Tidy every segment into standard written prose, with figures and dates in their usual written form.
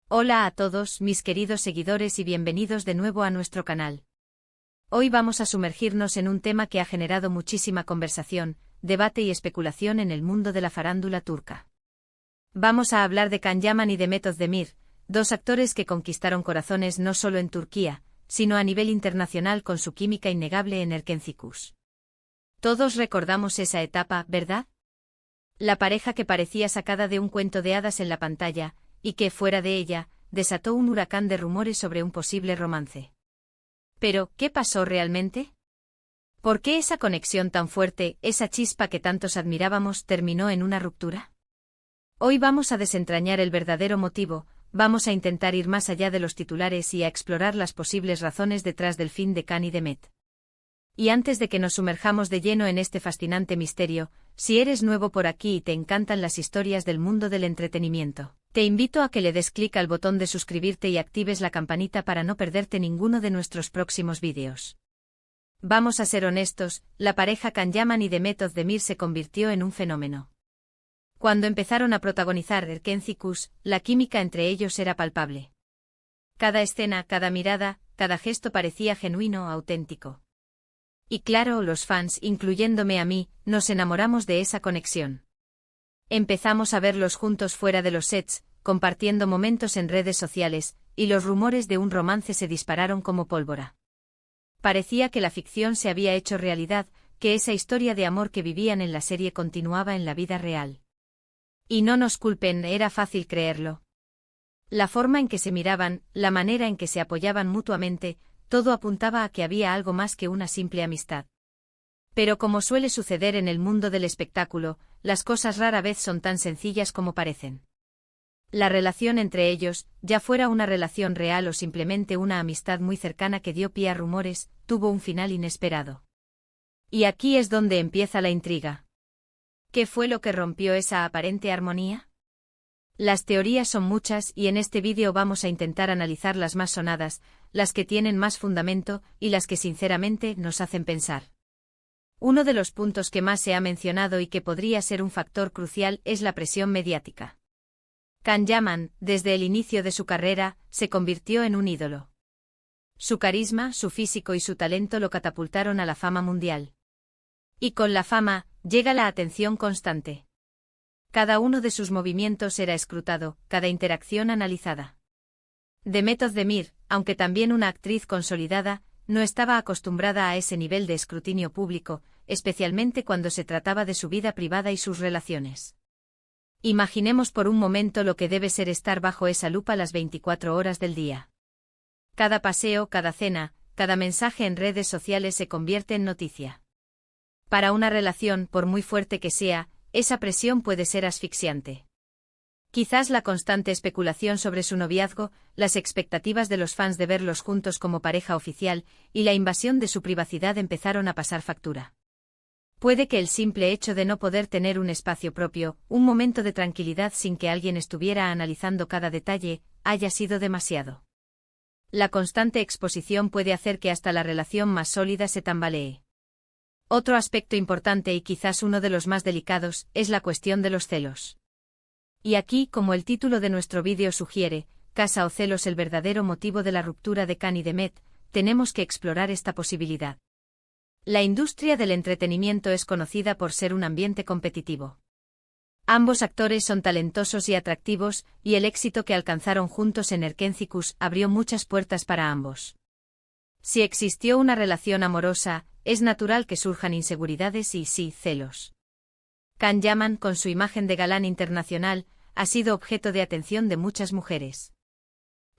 Hola a todos, mis queridos seguidores y bienvenidos de nuevo a nuestro canal. Hoy vamos a sumergirnos en un tema que ha generado muchísima conversación, debate y especulación en el mundo de la farándula turca. Vamos a hablar de Can Yaman y Demet Özdemir, dos actores que conquistaron corazones no solo en Turquía, sino a nivel internacional con su química innegable en Erkenci. Todos recordamos esa etapa, ¿verdad? La pareja que parecía sacada de un cuento de hadas en la pantalla, y que, fuera de ella, desató un huracán de rumores sobre un posible romance. Pero, ¿qué pasó realmente? ¿Por qué esa conexión tan fuerte, esa chispa que tantos admirábamos, terminó en una ruptura? Hoy vamos a desentrañar el verdadero motivo, vamos a intentar ir más allá de los titulares y a explorar las posibles razones detrás del fin de Can y Demet. Y antes de que nos sumerjamos de lleno en este fascinante misterio, si eres nuevo por aquí y te encantan las historias del mundo del entretenimiento, te invito a que le des clic al botón de suscribirte y actives la campanita para no perderte ninguno de nuestros próximos vídeos. Vamos a ser honestos, la pareja Can Yaman y Demet Özdemir se convirtió en un fenómeno. Cuando empezaron a protagonizar Erkenci, la química entre ellos era palpable. Cada escena, cada mirada, cada gesto parecía genuino, auténtico. Y claro, los fans, incluyéndome a mí, nos enamoramos de esa conexión. Empezamos a verlos juntos fuera de los sets, compartiendo momentos en redes sociales, y los rumores de un romance se dispararon como pólvora. Parecía que la ficción se había hecho realidad, que esa historia de amor que vivían en la serie continuaba en la vida real. Y no nos culpen, era fácil creerlo. La forma en que se miraban, la manera en que se apoyaban mutuamente, todo apuntaba a que había algo más que una simple amistad. Pero como suele suceder en el mundo del espectáculo, las cosas rara vez son tan sencillas como parecen. La relación entre ellos, ya fuera una relación real o simplemente una amistad muy cercana que dio pie a rumores, tuvo un final inesperado. Y aquí es donde empieza la intriga. ¿Qué fue lo que rompió esa aparente armonía? Las teorías son muchas y en este vídeo vamos a intentar analizar las más sonadas, las que tienen más fundamento y las que sinceramente nos hacen pensar. Uno de los puntos que más se ha mencionado y que podría ser un factor crucial es la presión mediática. Can Yaman, desde el inicio de su carrera, se convirtió en un ídolo. Su carisma, su físico y su talento lo catapultaron a la fama mundial. Y con la fama, llega la atención constante. Cada uno de sus movimientos era escrutado, cada interacción analizada. Demet Özdemir, aunque también una actriz consolidada, no estaba acostumbrada a ese nivel de escrutinio público, especialmente cuando se trataba de su vida privada y sus relaciones. Imaginemos por un momento lo que debe ser estar bajo esa lupa las 24 horas del día. Cada paseo, cada cena, cada mensaje en redes sociales se convierte en noticia. Para una relación, por muy fuerte que sea, esa presión puede ser asfixiante. Quizás la constante especulación sobre su noviazgo, las expectativas de los fans de verlos juntos como pareja oficial, y la invasión de su privacidad empezaron a pasar factura. Puede que el simple hecho de no poder tener un espacio propio, un momento de tranquilidad sin que alguien estuviera analizando cada detalle, haya sido demasiado. La constante exposición puede hacer que hasta la relación más sólida se tambalee. Otro aspecto importante y quizás uno de los más delicados, es la cuestión de los celos. Y aquí, como el título de nuestro vídeo sugiere, casa o celos el verdadero motivo de la ruptura de Can y Demet, tenemos que explorar esta posibilidad. La industria del entretenimiento es conocida por ser un ambiente competitivo. Ambos actores son talentosos y atractivos, y el éxito que alcanzaron juntos en Erkenci abrió muchas puertas para ambos. Si existió una relación amorosa, es natural que surjan inseguridades y, sí, celos. Can Yaman, con su imagen de galán internacional, ha sido objeto de atención de muchas mujeres.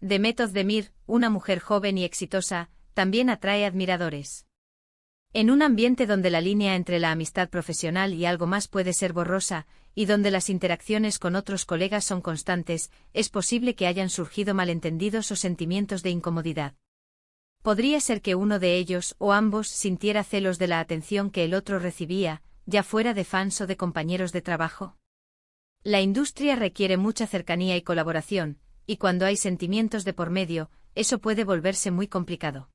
Demet Özdemir, una mujer joven y exitosa, también atrae admiradores. En un ambiente donde la línea entre la amistad profesional y algo más puede ser borrosa, y donde las interacciones con otros colegas son constantes, es posible que hayan surgido malentendidos o sentimientos de incomodidad. Podría ser que uno de ellos, o ambos, sintiera celos de la atención que el otro recibía, ya fuera de fans o de compañeros de trabajo. La industria requiere mucha cercanía y colaboración, y cuando hay sentimientos de por medio, eso puede volverse muy complicado.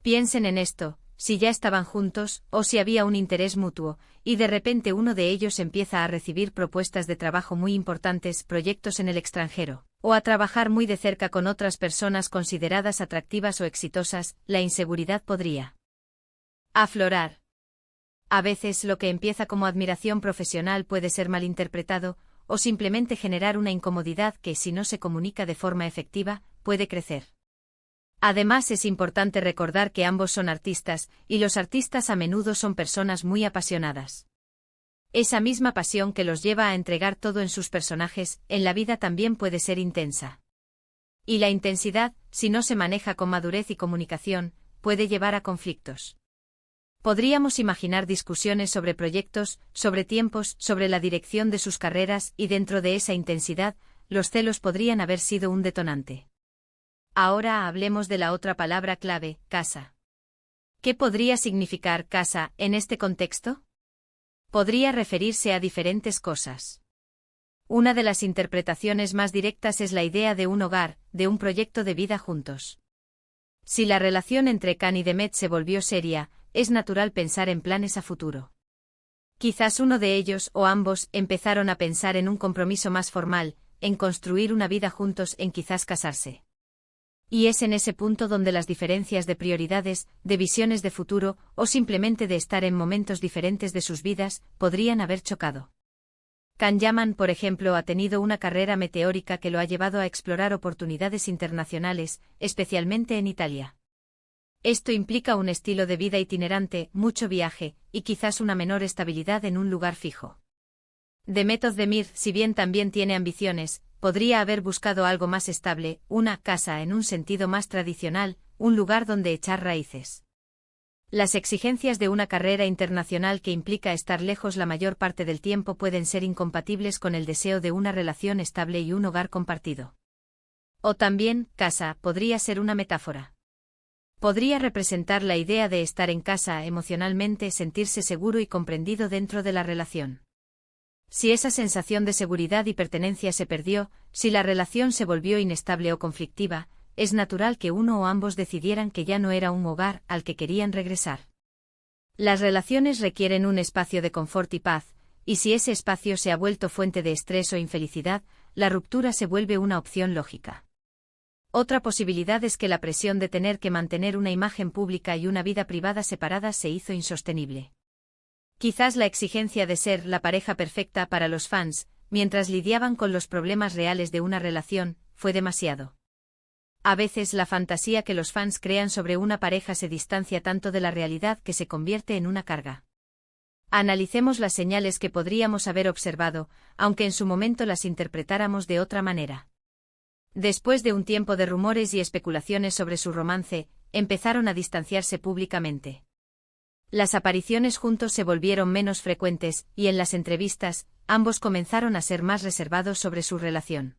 Piensen en esto, si ya estaban juntos, o si había un interés mutuo, y de repente uno de ellos empieza a recibir propuestas de trabajo muy importantes, proyectos en el extranjero, o a trabajar muy de cerca con otras personas consideradas atractivas o exitosas, la inseguridad podría aflorar. A veces lo que empieza como admiración profesional puede ser malinterpretado, o simplemente generar una incomodidad que, si no se comunica de forma efectiva, puede crecer. Además, es importante recordar que ambos son artistas, y los artistas a menudo son personas muy apasionadas. Esa misma pasión que los lleva a entregar todo en sus personajes, en la vida también puede ser intensa. Y la intensidad, si no se maneja con madurez y comunicación, puede llevar a conflictos. Podríamos imaginar discusiones sobre proyectos, sobre tiempos, sobre la dirección de sus carreras, y dentro de esa intensidad, los celos podrían haber sido un detonante. Ahora hablemos de la otra palabra clave, casa. ¿Qué podría significar casa en este contexto? Podría referirse a diferentes cosas. Una de las interpretaciones más directas es la idea de un hogar, de un proyecto de vida juntos. Si la relación entre Can y Demet se volvió seria, es natural pensar en planes a futuro. Quizás uno de ellos o ambos empezaron a pensar en un compromiso más formal, en construir una vida juntos, en quizás casarse. Y es en ese punto donde las diferencias de prioridades, de visiones de futuro, o simplemente de estar en momentos diferentes de sus vidas, podrían haber chocado. Can Yaman, por ejemplo, ha tenido una carrera meteórica que lo ha llevado a explorar oportunidades internacionales, especialmente en Italia. Esto implica un estilo de vida itinerante, mucho viaje, y quizás una menor estabilidad en un lugar fijo. Demet Özdemir, si bien también tiene ambiciones, podría haber buscado algo más estable, una casa en un sentido más tradicional, un lugar donde echar raíces. Las exigencias de una carrera internacional que implica estar lejos la mayor parte del tiempo pueden ser incompatibles con el deseo de una relación estable y un hogar compartido. O también, casa podría ser una metáfora. Podría representar la idea de estar en casa emocionalmente, sentirse seguro y comprendido dentro de la relación. Si esa sensación de seguridad y pertenencia se perdió, si la relación se volvió inestable o conflictiva, es natural que uno o ambos decidieran que ya no era un hogar al que querían regresar. Las relaciones requieren un espacio de confort y paz, y si ese espacio se ha vuelto fuente de estrés o infelicidad, la ruptura se vuelve una opción lógica. Otra posibilidad es que la presión de tener que mantener una imagen pública y una vida privada separadas se hizo insostenible. Quizás la exigencia de ser la pareja perfecta para los fans, mientras lidiaban con los problemas reales de una relación, fue demasiado. A veces la fantasía que los fans crean sobre una pareja se distancia tanto de la realidad que se convierte en una carga. Analicemos las señales que podríamos haber observado, aunque en su momento las interpretáramos de otra manera. Después de un tiempo de rumores y especulaciones sobre su romance, empezaron a distanciarse públicamente. Las apariciones juntos se volvieron menos frecuentes, y en las entrevistas, ambos comenzaron a ser más reservados sobre su relación.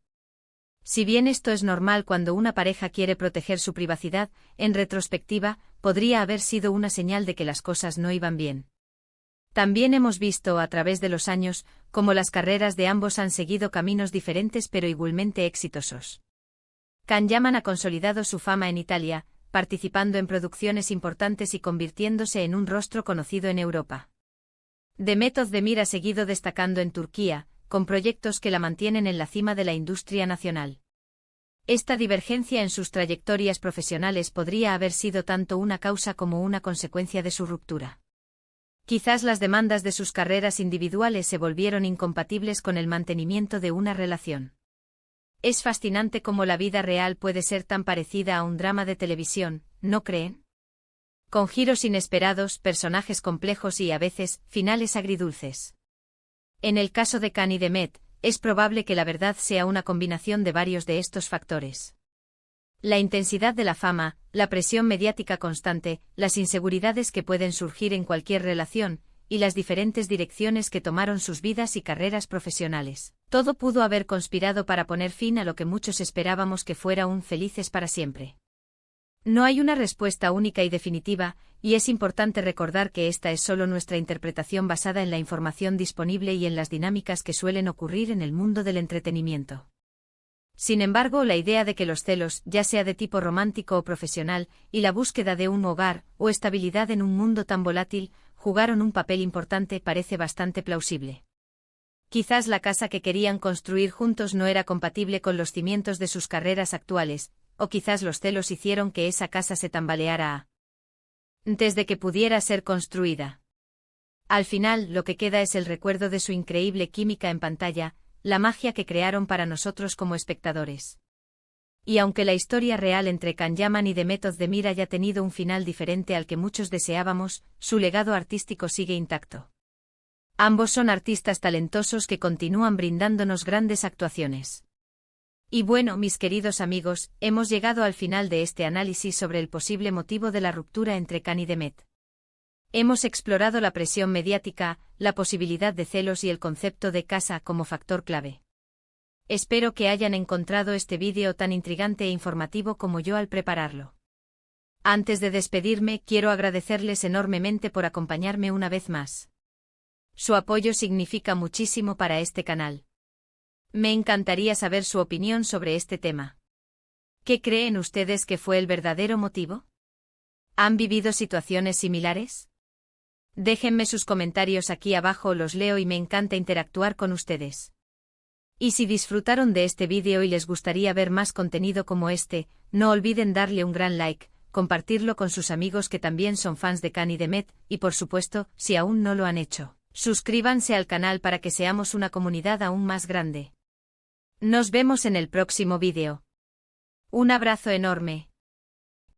Si bien esto es normal cuando una pareja quiere proteger su privacidad, en retrospectiva, podría haber sido una señal de que las cosas no iban bien. También hemos visto a través de los años cómo las carreras de ambos han seguido caminos diferentes pero igualmente exitosos. Can Yaman ha consolidado su fama en Italia, participando en producciones importantes y convirtiéndose en un rostro conocido en Europa. Demet Özdemir ha seguido destacando en Turquía, con proyectos que la mantienen en la cima de la industria nacional. Esta divergencia en sus trayectorias profesionales podría haber sido tanto una causa como una consecuencia de su ruptura. Quizás las demandas de sus carreras individuales se volvieron incompatibles con el mantenimiento de una relación. Es fascinante cómo la vida real puede ser tan parecida a un drama de televisión, ¿no creen? Con giros inesperados, personajes complejos y, a veces, finales agridulces. En el caso de Can y Demet, es probable que la verdad sea una combinación de varios de estos factores. La intensidad de la fama, la presión mediática constante, las inseguridades que pueden surgir en cualquier relación, y las diferentes direcciones que tomaron sus vidas y carreras profesionales. Todo pudo haber conspirado para poner fin a lo que muchos esperábamos que fuera un felices para siempre. No hay una respuesta única y definitiva, y es importante recordar que esta es solo nuestra interpretación basada en la información disponible y en las dinámicas que suelen ocurrir en el mundo del entretenimiento. Sin embargo, la idea de que los celos, ya sea de tipo romántico o profesional, y la búsqueda de un hogar o estabilidad en un mundo tan volátil, jugaron un papel importante parece bastante plausible. Quizás la casa que querían construir juntos no era compatible con los cimientos de sus carreras actuales, o quizás los celos hicieron que esa casa se tambaleara antes de que pudiera ser construida. Al final, lo que queda es el recuerdo de su increíble química en pantalla, la magia que crearon para nosotros como espectadores. Y aunque la historia real entre Can Yaman y Demet Özdemir haya tenido un final diferente al que muchos deseábamos, su legado artístico sigue intacto. Ambos son artistas talentosos que continúan brindándonos grandes actuaciones. Y bueno, mis queridos amigos, hemos llegado al final de este análisis sobre el posible motivo de la ruptura entre Can y Demet. Hemos explorado la presión mediática, la posibilidad de celos y el concepto de casa como factor clave. Espero que hayan encontrado este vídeo tan intrigante e informativo como yo al prepararlo. Antes de despedirme, quiero agradecerles enormemente por acompañarme una vez más. Su apoyo significa muchísimo para este canal. Me encantaría saber su opinión sobre este tema. ¿Qué creen ustedes que fue el verdadero motivo? ¿Han vivido situaciones similares? Déjenme sus comentarios aquí abajo, los leo y me encanta interactuar con ustedes. Y si disfrutaron de este vídeo y les gustaría ver más contenido como este, no olviden darle un gran like, compartirlo con sus amigos que también son fans de Can y Demet, y por supuesto, si aún no lo han hecho, suscríbanse al canal para que seamos una comunidad aún más grande. Nos vemos en el próximo vídeo. Un abrazo enorme.